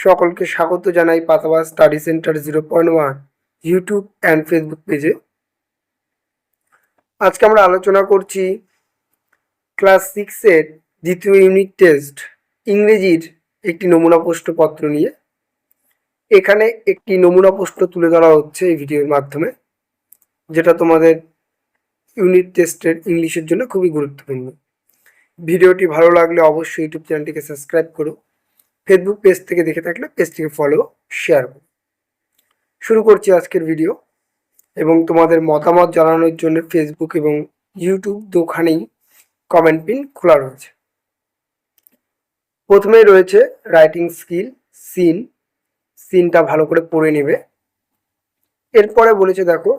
সকলকে স্বাগত জানাই Patabaj study centre 0.1 YouTube and Facebook পেজে। আজকে আমরা আলোচনা করছি ক্লাস 6-এর দ্বিতীয় ইউনিট টেস্ট ইংরেজির একটি নমুনা প্রশ্নপত্র নিয়ে। এখানে একটি নমুনা প্রশ্ন তুলে ধরা হচ্ছে এই ভিডিওর মাধ্যমে, যেটা তোমাদের ইউনিট টেস্টের ইংলিশের জন্য খুবই গুরুত্বপূর্ণ। ভিডিওটি ভালো লাগলে অবশ্যই ইউটিউব চ্যানেলটিকে সাবস্ক্রাইব করো, ফেসবুক পেজ থেকে দেখে থাকলে পেজটিকে ফলো শেয়ার করো। শুরু করছি আজকের ভিডিও, এবং তোমাদের মতামত জানানোর জন্য ফেসবুক এবং ইউটিউব দুখানেই কমেন্ট পিন খোলা রয়েছে। প্রথমেই রয়েছে রাইটিং স্কিল সিনটা ভালো করে পড়ে নেবে। এরপরে বলেছে দেখো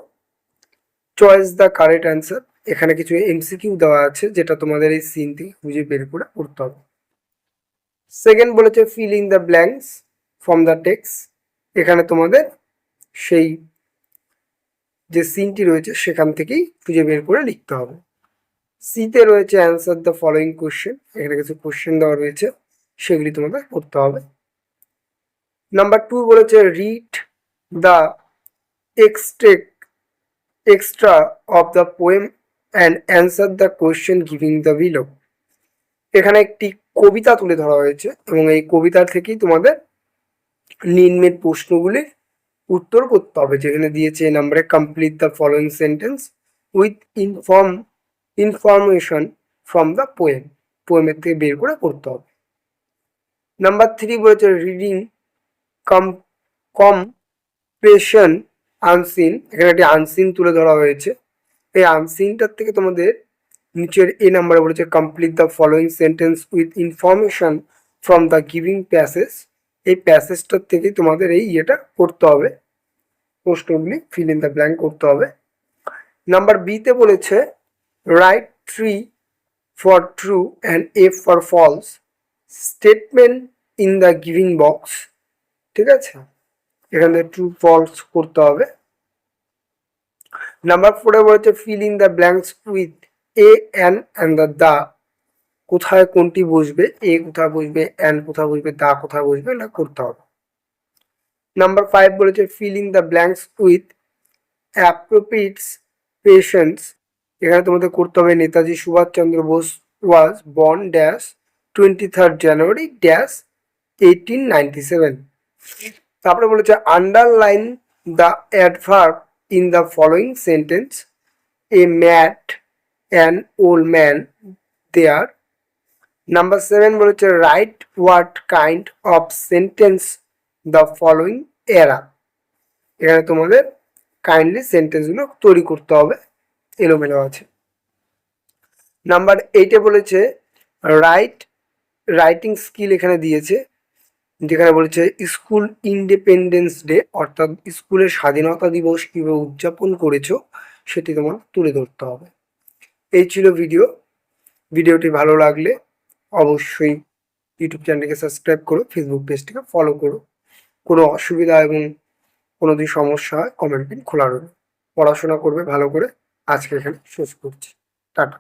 চয়েস দ্য কারেক্ট অ্যান্সার। এখানে কিছু এমসিকিউ দেওয়া আছে যেটা তোমাদের এই সিন থেকে খুঁজে বের করে পড়তে হবে। সেকেন্ড বলেছে fill in the blanks from the text. এখানে তোমাদের সেই যে সিনটি রয়েছে সেখান থেকেই খুঁজে বের করে লিখতে হবে। সিতে রয়েছে অ্যান্সার দ্য ফলোয়িং কোশ্চেন। এখানে কিছু কোশ্চেন দেওয়া রয়েছে, সেগুলি তোমাদের করতে হবে। নাম্বার 2 বলেছে read the extra of the poem and answer the question giving the below. এখানে একটি কবিতা তুলে ধরা হয়েছে এবং এই কবিতার থেকেই তোমাদের নিম্নের প্রশ্নগুলির উত্তর করতে হবে, যেখানে দিয়েছে এই নাম্বারে complete the following sentence with information from the পোয়েমের থেকে বের করে করতে হবে। নাম্বার 3 বলেছে রিডিং কম্প্রেশন আনসিন। এখানে একটি আনসিন তুলে ধরা হয়েছে। এই আনসিনটার থেকে তোমাদের নিচের এই নাম্বারে বলেছে complete the following sentence with information from the giving passage. এই প্যাসেজটার থেকে তোমাদের এই ইয়েটা করতে হবে, প্রশ্নগুলি ফিল ইন দ্য ব্ল্যাঙ্ক করতে হবে। নাম্বার বিতে বলেছে write 3 for true and F for false statement in the giving box. ঠিক আছে, এখানে ট্রু ফলস করতে হবে। নাম্বার 4 বলেছে fill in the blanks with a and the. কোথায় কোনটি বসবে, এ কোথায় বসবে, অ্যান্ড কোথায় বসবে, দা কোথায় বসবে, এটা করতে হবে। নাম্বার 5 বলেছে fill in the blanks with appropriate patience. এখানে তোমাদের করতে হবে Netaji Subhash Chandra Bose was born dash 23rd January dash 1897। তারপরে বলেছে underline the adverb in the following sentence a met an old man there. Number 7 বলেছে write what kind of sentence the following এরা। এখানে তোমাদের কাইন্ডলি সেন্টেন্সগুলো তৈরি করতে হবে, এলোমেলো আছে। নাম্বার 8 বলেছে রাইটিং স্কিল এখানে দিয়েছে, যেখানে বলেছে স্কুল ইন্ডিপেন্ডেন্স ডে অর্থাৎ স্কুলের স্বাধীনতা দিবস কীভাবে উদযাপন করেছো সেটি তোমার তুলে ধরতে হবে। এই ছিল ভিডিওটি ভালো লাগলে অবশ্যই ইউটিউব চ্যানেলটিকে সাবস্ক্রাইব করো, ফেসবুক পেজটিকে ফলো করো। কোনো অসুবিধা এবং কোনো যদি সমস্যা হয় কমেন্ট পিন খোলা রইল। পড়াশোনা করবে ভালো করে। আজকে এখানে শেষ করছি, টাটা।